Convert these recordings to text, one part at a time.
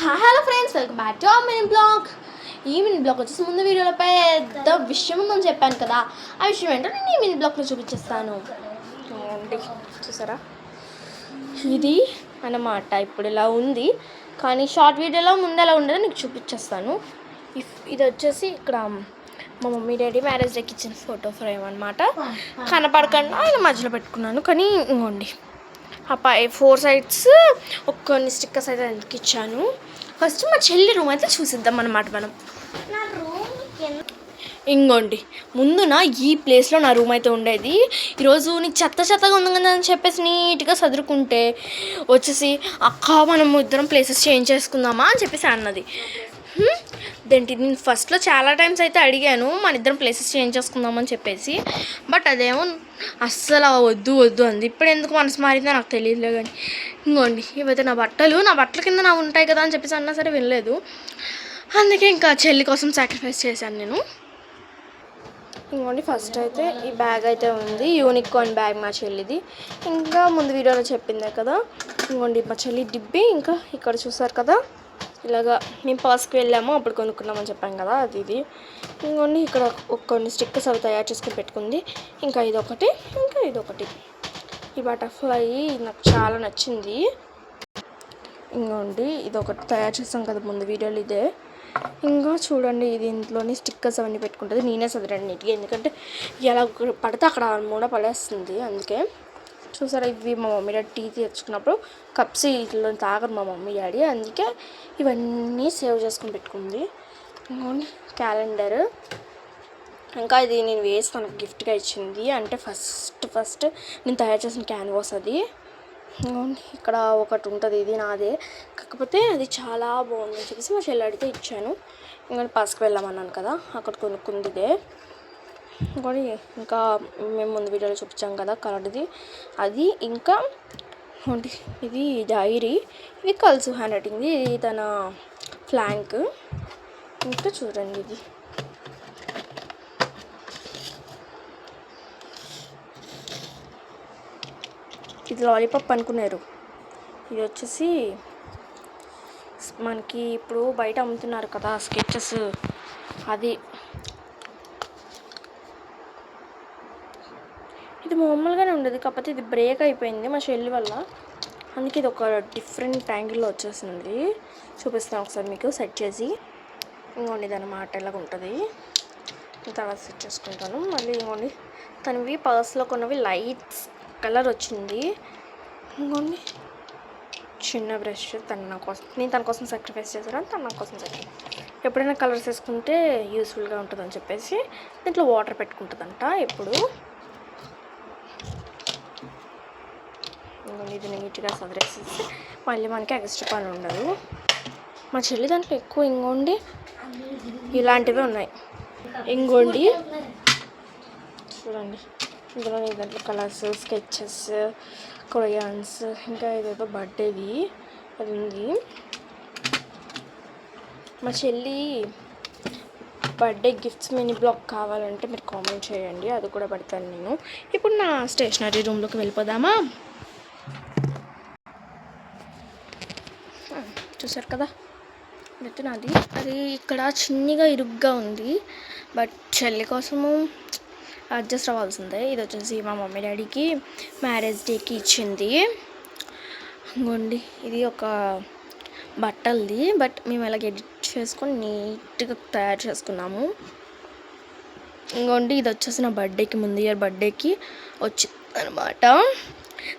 Hello friends, welcome back to our mini blog. ఈ mini blog వచ్చేసి ముందు వీడియోలో పెద్ద విషయం ఉందని చెప్పాను కదా. ఆ విషయం ఏంటో నేను ఈ మినీ బ్లాగ్లో చూపించేస్తాను. చూసారా, ఇది అన్నమాట. ఇప్పుడు ఇలా ఉంది, కానీ షార్ట్ వీడియోలో ముందు ఎలా ఉండదో నీకు చూపించేస్తాను. ఇది వచ్చేసి ఇక్కడ మా మమ్మీ డాడీ మ్యారేజ్ డేకి ఇచ్చిన ఫోటో ఫ్రేమ్ అనమాట. కనపడకుండా ఆయన మధ్యలో పెట్టుకున్నాను. కానీ ఇంకోండి, ఆ పై 4 సైడ్స్ కొన్ని స్టిక్కర్స్ అయితే ఎందుకు ఇచ్చాను. ఫస్ట్ మా చెల్లి రూమ్ అయితే చూసిద్దాం అన్నమాట మనం. నా రూమ్ ఇంకోండి, ముందున ఈ ప్లేస్లో నా రూమ్ అయితే ఉండేది. ఈరోజు నీకు చెత్తగా ఉంది కదా అని చెప్పేసి నీట్గా సదురుకుంటే వచ్చేసి అక్క మనం ఇద్దరం ప్లేసెస్ చేంజ్ చేసుకుందామా అని చెప్పేసి అన్నది. దేంటి నేను ఫస్ట్లో చాలా టైమ్స్ అయితే అడిగాను మన ఇద్దరం ప్లేసెస్ చేంజ్ చేసుకుందామని చెప్పేసి. బట్ అదేమో అస్సలు వద్దు అంది. ఇప్పుడు ఎందుకు మనసు మారిందో నాకు తెలియదులే. కానీ ఇంకోండి, ఇవైతే నా బట్టల కింద నా ఉంటాయి కదా అని చెప్పేసి అన్నా సరే వినలేదు. అందుకే ఇంకా చెల్లి కోసం సాక్రిఫైస్ చేశాను నేను. ఇంకోండి, ఫస్ట్ అయితే ఈ బ్యాగ్ అయితే ఉంది, యూనికార్న్ బ్యాగ్ మా చెల్లిది. ఇంకా ముందు వీడియోలో చెప్పిందే కదా. ఇంకోండి, మా చెల్లి డిబ్బి. ఇంకా ఇక్కడ చూసారు కదా, ఇలాగా మేము పాస్కి వెళ్ళాము అప్పుడు కొనుక్కున్నామని చెప్పాం కదా, అది ఇది. ఇంకోండి, ఇక్కడ కొన్ని స్టిక్కర్స్ అవి తయారు చేసుకుని పెట్టుకుంది. ఇంకా ఇదొకటి. ఈ బటర్ఫ్లై నాకు చాలా నచ్చింది. ఇంకోండి, ఇదొకటి తయారు చేస్తాం కదా ముందు వీడియోలో, ఇదే. ఇంకా చూడండి, ఇది ఇంట్లోని స్టిక్కర్స్ అవన్నీ పెట్టుకుంటుంది. నేనే చదివాను నీట్గా, ఎందుకంటే ఎలా పడితే అక్కడ మూడ పడేస్తుంది. అందుకే చూసారా, ఇవి మా మమ్మీ డాడీ టీ తెచ్చుకున్నప్పుడు కప్స్ ఇట్లా తాగరు మా మమ్మీ డాడీ, అందుకే ఇవన్నీ సేవ్ చేసుకుని పెట్టుకుంది. ఇంకోండి, క్యాలెండర్. ఇంకా ఇది నేను వేసి తనకు గిఫ్ట్గా ఇచ్చింది. అంటే ఫస్ట్ నేను తయారు చేసిన క్యాన్వాస్ అది. ఇంకోండి, ఇక్కడ ఒకటి ఉంటుంది, ఇది నాదే, కాకపోతే అది చాలా బాగుందని చెప్పేసి మా చెల్లి అడిగితే ఇచ్చాను. ఇంకోటి పాస్కి వెళ్ళామన్నాను కదా, అక్కడ కొనుక్కుంది ఇదే. ఇంకోటి, ఇంకా మేము ముందు వీడియోలో చూపించాం కదా కలర్ది, అది. ఇంకా ఇది డైరీ, ఇది కల్సు హ్యాండ్ రైటింగ్ది, ఇది తన ఫ్లాంక్. ఇంకా చూడండి, ఇది లాలీపాప్ అనుకున్నారు. ఇది వచ్చేసి మనకి ఇప్పుడు బయట అమ్ముతున్నారు కదా స్కెచెస్, అది. ఇది మామూలుగానే ఉండేది, కాకపోతే ఇది బ్రేక్ అయిపోయింది మా చెల్లి వల్ల, అందుకే ఇది ఒక డిఫరెంట్ యాంగిల్లో వచ్చేసింది. చూపిస్తాను ఒకసారి మీకు సెట్ చేసి. ఇంకోండి, ఇది అన్నమాట ఇలాగ ఉంటుంది. తర్వాత సెట్ చేసుకుంటాను మళ్ళీ. ఇంకోండి, తనవి పర్స్లో కొన్నవి లైట్స్ కలర్ వచ్చింది. ఇంకోండి, చిన్న బ్రష్ నేను తన కోసం సాక్రిఫైస్ చేశాను, తను నా కోసం ఎప్పుడైనా కలర్స్ వేసుకుంటే యూస్ఫుల్గా ఉంటుందని చెప్పేసి దీంట్లో వాటర్ పెట్టుకుంటుందంట ఎప్పుడు. ఇది నీట్గా సదరేసేసి మళ్ళీ మనకి ఎక్స్ట్రా పని ఉండదు. మా చెల్లి దాంట్లో ఎక్కువ ఇంకోండి ఇలాంటివి ఉన్నాయి. ఇంకోండి చూడండి, ఇందులో దాంట్లో కలర్స్, స్కెచెస్, క్రయాన్స్, ఇంకా ఏదేదో బర్త్డేది అది ఉంది. మా చెల్లి బర్త్డే గిఫ్ట్స్ మినీ బ్లాగ్ కావాలంటే మీరు కామెంట్ చేయండి, అది కూడా పెడతాను నేను. ఇప్పుడు నా స్టేషనరీ రూమ్లోకి వెళ్ళిపోదామా. చూసారు కదా, అయితే నాది అది ఇక్కడ చిన్నగా ఇరుగ్గా ఉంది, బట్ చెల్లి కోసము అడ్జస్ట్ అవ్వాల్సిందే. ఇది వచ్చేసి మా మమ్మీ డాడీకి మ్యారేజ్ డేకి ఇచ్చింది. ఇంకోండి, ఇది ఒక బట్టలది, బట్ మేము ఇలాగ ఎడిట్ చేసుకొని నీట్గా తయారు చేసుకున్నాము. ఇంకోండి, ఇది వచ్చేసి నా బర్త్డేకి ముందు ఇయర్ బర్త్డేకి వచ్చింది అనమాట.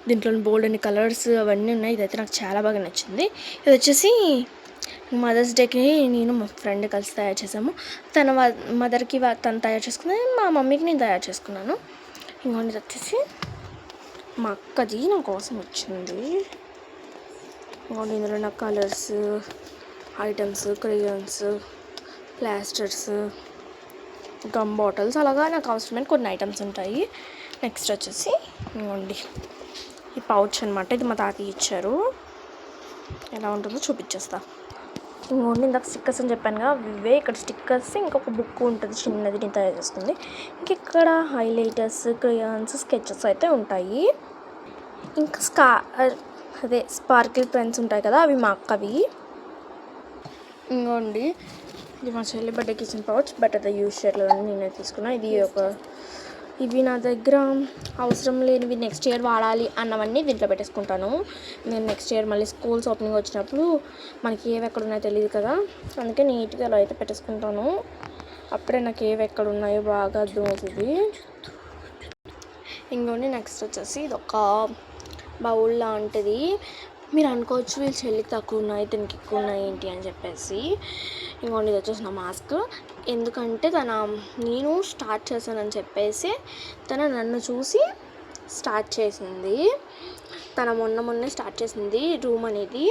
దీంట్లో బోల్డ్ అన్ని కలర్స్ అవన్నీ ఉన్నాయి. ఇదైతే నాకు చాలా బాగా నచ్చింది. ఇది వచ్చేసి మదర్స్ డేకి నేను మా ఫ్రెండ్ కలిసి తయారు చేసాము. తన మదర్కి తను తయారు చేసుకున్నది, మా మమ్మీకి నేను తయారు చేసుకున్నాను. ఇంకోటి వచ్చేసి మా అక్కది నా కోసం వచ్చింది. ఇంకోటి ఇందులో నా colours items, crayons, plasters, gum bottles, అలాగా నాకు అవసరమైన కొన్ని ఐటమ్స్ ఉంటాయి. నెక్స్ట్ వచ్చేసి ఇంకోండి, ఈ పౌచ్ అనమాట. ఇది మా తాతయ్య ఇచ్చారు. ఎలా ఉంటుందో చూపించేస్తా. ఇంకోండి, ఇందాక స్టిక్కర్స్ అని చెప్పాను కదా, ఇవే. ఇక్కడ స్టిక్కర్స్, ఇంకొక బుక్ ఉంటుంది చిన్నది, నేను తయారు చేస్తుంది. ఇంక ఇక్కడ హైలైటర్స్, క్రేయాన్స్, స్కెచెస్ అయితే ఉంటాయి. ఇంకా స్పార్కిల్ పెన్స్ ఉంటాయి కదా, అవి మా అక్కవి. ఇంకోండి ఇది మా చెల్లి బర్త్డే కిచెన్ పౌచ్, బట్ అది యూజ్ చేయట్లేదని నేనే తీసుకున్నా. ఇవి నా దగ్గర అవసరం లేనివి నెక్స్ట్ ఇయర్ వాడాలి అన్నవన్నీ దీంట్లో పెట్టేసుకుంటాను. నేను నెక్స్ట్ ఇయర్ మళ్ళీ స్కూల్స్ ఓపెనింగ్ వచ్చినప్పుడు మనకి ఏవి ఎక్కడ ఉన్నాయో తెలియదు కదా, అందుకే నీట్గా అలా అయితే పెట్టేసుకుంటాను. అప్పుడే నాకు ఏవి ఎక్కడ ఉన్నాయో బాగా అర్థమవుతుంది. ఇంకోండి నెక్స్ట్ వచ్చేసి ఇది ఒక బౌల్ లాంటిది. మీరు అనుకోవచ్చు వీళ్ళు చెల్లికి తక్కువ ఉన్నాయి దీనికి ఎక్కువ ఉన్నాయి ఏంటి అని చెప్పేసి. ఇంకోండి ఇది వచ్చేసి నా మాస్క్. ఎందుకంటే నేను స్టార్ట్ చేశానని చెప్పేసి నన్ను చూసి స్టార్ట్ చేసింది. మొన్నే స్టార్ట్ చేసింది రూమ్ అనేది.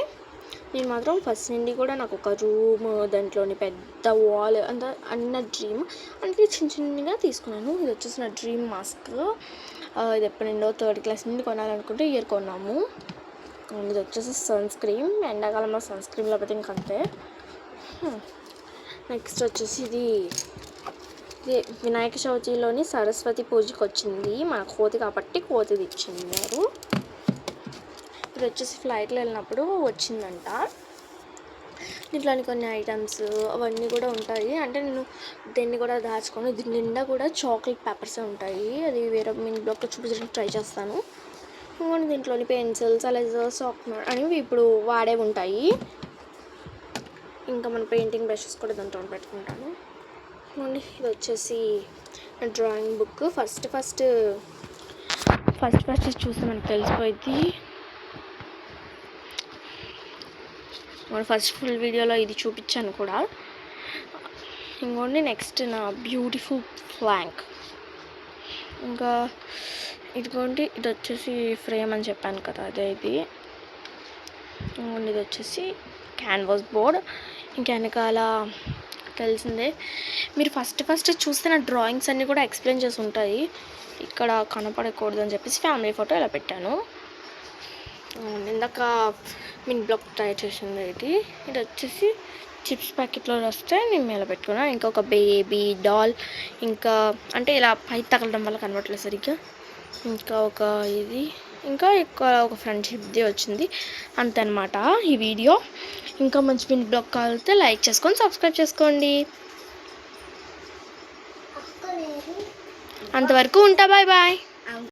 నేను మాత్రం ఫస్ట్ నుండి కూడా నాకు ఒక రూమ్, దాంట్లోని పెద్ద వాల్ అంతా అన్న డ్రీమ్, అంటే చిన్నగా తీసుకున్నాను. ఇది వచ్చేసి నా డ్రీమ్ మాస్క్. ఇది ఎప్పుడుండో 3rd క్లాస్ నుండి కొనాలనుకుంటే ఇయర్ కొన్నాము. ఇది వచ్చేసి సన్ స్క్రీన్. ఎండాకాలంలో సన్ స్క్రీన్ లేకపోతే ఇంకంతే. నెక్స్ట్ వచ్చేసి ఇది వినాయక చవితిలోని సరస్వతి పూజకి వచ్చింది. మన కోతి కాబట్టి కోతిది ఇచ్చింది. ఇది వచ్చేసి ఫ్లైట్లో వెళ్ళినప్పుడు వచ్చిందంట. దీంట్లోని కొన్ని ఐటమ్స్ అవన్నీ కూడా ఉంటాయి. అంటే నేను దీన్ని కూడా దాచుకొని దీని నిండా కూడా చాక్లెట్ పేపర్సే ఉంటాయి. అది వేరే మినీ బ్లాగ్లో చూపించడానికి ట్రై చేస్తాను. ఇంకోటి దీంట్లోని పెన్సిల్స్, ఎరేజర్స్, షార్ప్నర్ అనేవి ఇప్పుడు వాడే ఉంటాయి. ఇంకా మన పెయింటింగ్ బ్రషెస్ కూడా దాంట్లో పెట్టుకుంటాను. ఇది వచ్చేసి డ్రాయింగ్ బుక్. ఫస్ట్ చూస్తే మనకు తెలిసిపోయింది. ఫస్ట్ ఫుల్ వీడియోలో ఇది చూపించాను కూడా. ఇంకోండి నెక్స్ట్ నా బ్యూటిఫుల్ ఫ్లాంక్. ఇంకా ఇదిగోండి ఇది వచ్చేసి ఫ్రేమ్ అని చెప్పాను కదా, అదే ఇది. ఇంకోండి ఇది వచ్చేసి క్యాన్వాస్ బోర్డ్. ఇంకా వెనకాల తెలిసిందే, మీరు ఫస్ట్ చూస్తే నా డ్రాయింగ్స్ అన్నీ కూడా ఎక్స్ప్లెయిన్ చేసి ఉంటాయి. ఇక్కడ కనపడకూడదు అని చెప్పేసి ఫ్యామిలీ ఫోటో ఇలా పెట్టాను. ఇందాక మినీ బ్లాక్ ట్రై చేసింది ఇది వచ్చేసి చిప్స్ ప్యాకెట్లో వస్తే నేను ఇలా పెట్టుకున్నాను. ఇంకా ఒక బేబీ డాల్, ఇంకా అంటే ఇలా పై తగలడం వల్ల కనబడట్లేదు సరిగ్గా. ఇంకా ఒక ఫ్రెండ్షిప్ది వచ్చింది. అంతే అనమాట ఈ వీడియో. ఇంకా మంచి మినీ బ్లాగ్ కావాలితే లైక్ చేసుకొని సబ్స్క్రైబ్ చేసుకోండి. అంతవరకు ఉంటా. Bye bye.